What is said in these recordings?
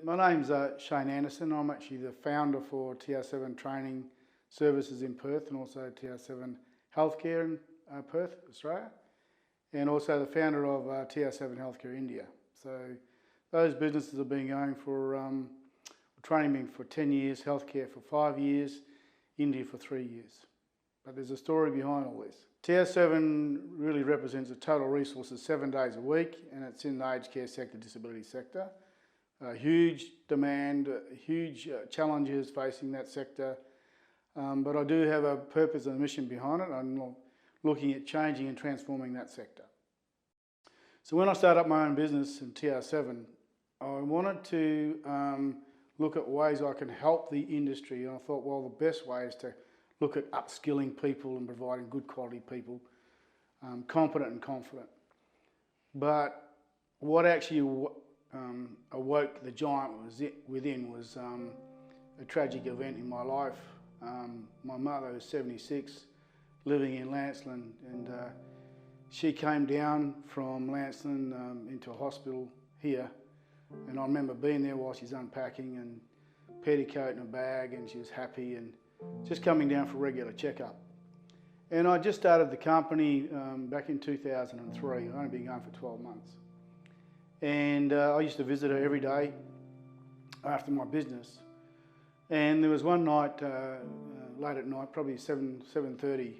My name's Shane Anderson. I'm actually the founder for TR7 Training Services in Perth and also TR7 Healthcare in Perth, Australia, and also the founder of TR7 Healthcare India. So those businesses have been going for training for 10 years, healthcare for 5 years, India for 3 years. But there's a story behind all this. TR7 really represents a total resources 7 days a week, and it's in the aged care sector, disability sector. Huge demand, huge challenges facing that sector, but I do have a purpose and a mission behind it. I'm looking at changing and transforming that sector. So when I started up my own business in TR7, I wanted to look at ways I can help the industry, and I thought, well, the best way is to look at upskilling people and providing good quality people, competent and confident. But what actually awoke the giant within was a tragic event in my life. My mother was 76, living in Lancelin, and she came down from Lancelin into a hospital here, and I remember being there while she's unpacking and petticoat in a bag, and she was happy and just coming down for a regular checkup. And I just started the company back in 2003. I'd only been going for 12 months. And I used to visit her every day after my business. And there was one night, late at night, probably 7:30,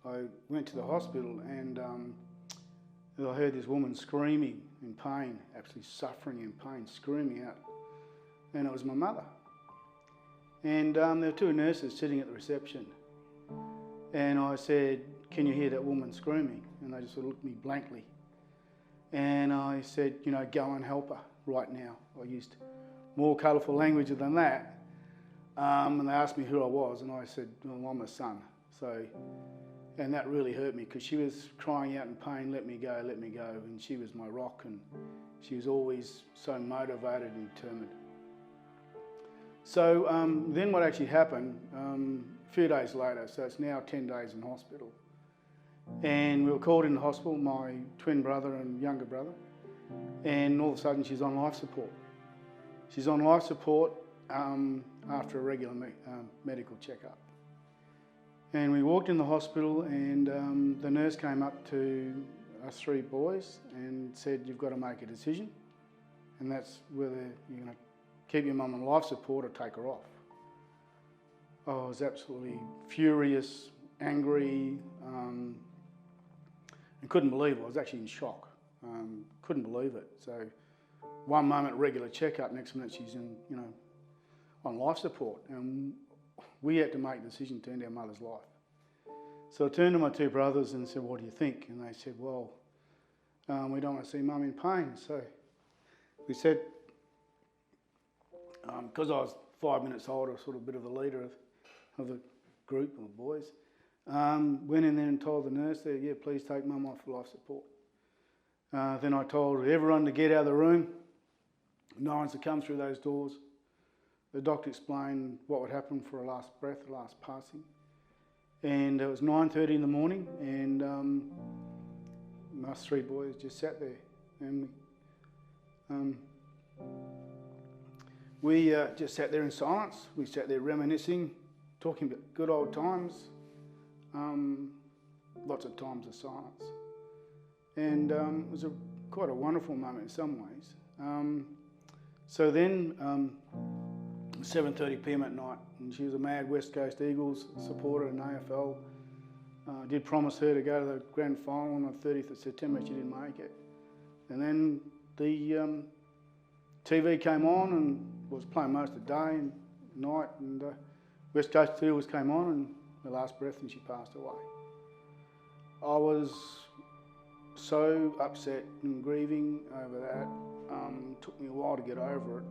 I went to the hospital, and I heard this woman screaming in pain, absolutely suffering in pain, screaming out. And it was my mother. And there were two nurses sitting at the reception. And I said, "Can you hear that woman screaming?" And they just sort of looked at me blankly. And I said, "You know, go and help her right now." I used more colourful language than that. And they asked me who I was, and I said, "Well, I'm her son." And that really hurt me, because she was crying out in pain, "Let me go, let me go." And she was my rock, and she was always so motivated and determined. So then what actually happened, a few days later, so it's now 10 days in hospital. And we were called in the hospital, my twin brother and younger brother, and all of a sudden she's on life support. She's on life support after a regular medical checkup. And we walked in the hospital, and the nurse came up to us three boys and said, "You've got to make a decision, and that's whether you're going to keep your mum on life support or take her off." I was absolutely furious, angry, and couldn't believe it. I was actually in shock. Couldn't believe it. So one moment regular checkup, next minute she's in, on life support, and we had to make a decision to end our mother's life. So I turned to my two brothers and said, "What do you think?" And they said, "Well, we don't want to see Mum in pain." So we said, because I was 5 minutes older, sort of a bit of the leader of the group of boys, went in there and told the nurse there, "Yeah, please take Mum off life support." Then I told everyone to get out of the room. No one's to come through those doors. The doctor explained what would happen for her last breath, her last passing. And it was 9:30 in the morning, and us three boys just sat there. And we just sat there in silence. We sat there reminiscing, talking about good old times. Lots of times of silence. And it was quite a wonderful moment in some ways. So then, 7:30 p.m. at night, and she was a mad West Coast Eagles supporter in AFL. I did promise her to go to the grand final on the 30th of September. She didn't make it. And then the TV came on and was playing most of the day and night, and West Coast Eagles came on, and her last breath, and she passed away. I was so upset and grieving over that. It took me a while to get over it.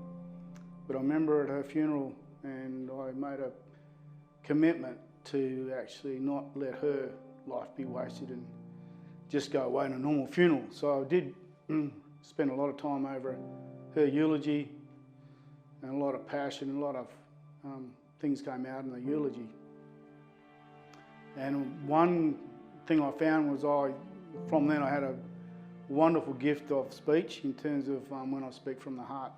But I remember at her funeral, and I made a commitment to actually not let her life be wasted and just go away in a normal funeral. So I did spend a lot of time over her eulogy, and a lot of passion, and a lot of things came out in the eulogy. And one thing I found was from then I had a wonderful gift of speech in terms of when I speak from the heart.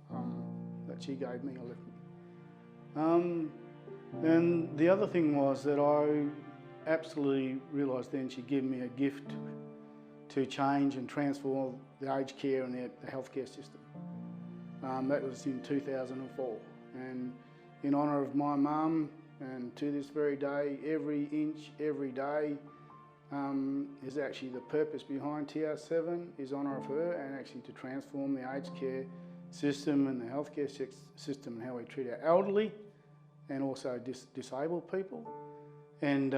that she gave me or left me. And the other thing was that I absolutely realised then she'd given me a gift to change and transform the aged care and the healthcare system. That was in 2004, and in honour of my mum, and to this very day, every inch, every day, is actually the purpose behind TR7 is honour of her, and actually to transform the aged care system and the healthcare system and how we treat our elderly and also disabled people. And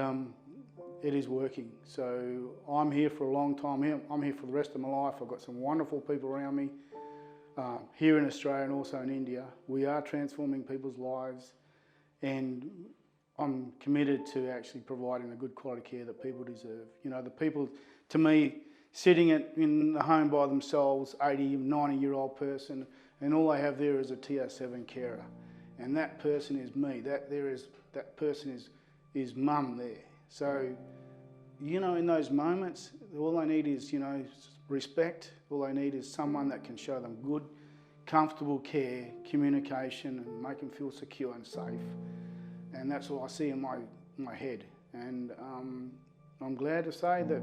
it is working. So I'm here for a long time. I'm here for the rest of my life. I've got some wonderful people around me here in Australia and also in India. We are transforming people's lives, and I'm committed to actually providing the good quality care that people deserve. You know, the people, to me, sitting in the home by themselves, 80, 90-year-old person, and all they have there is a TR7 carer. And that person is me. That person is mum there. So, you know, in those moments, all they need is, you know, respect. All they need is someone that can show them good, comfortable care, communication, and make them feel secure and safe. And that's all I see in my head. And I'm glad to say that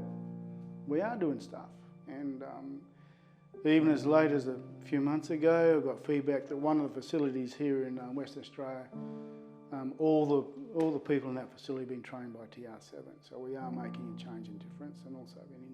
we are doing stuff. And even as late as a few months ago, I got feedback that one of the facilities here in Western Australia, all the people in that facility have been trained by TR7. So we are making a change and difference, and also in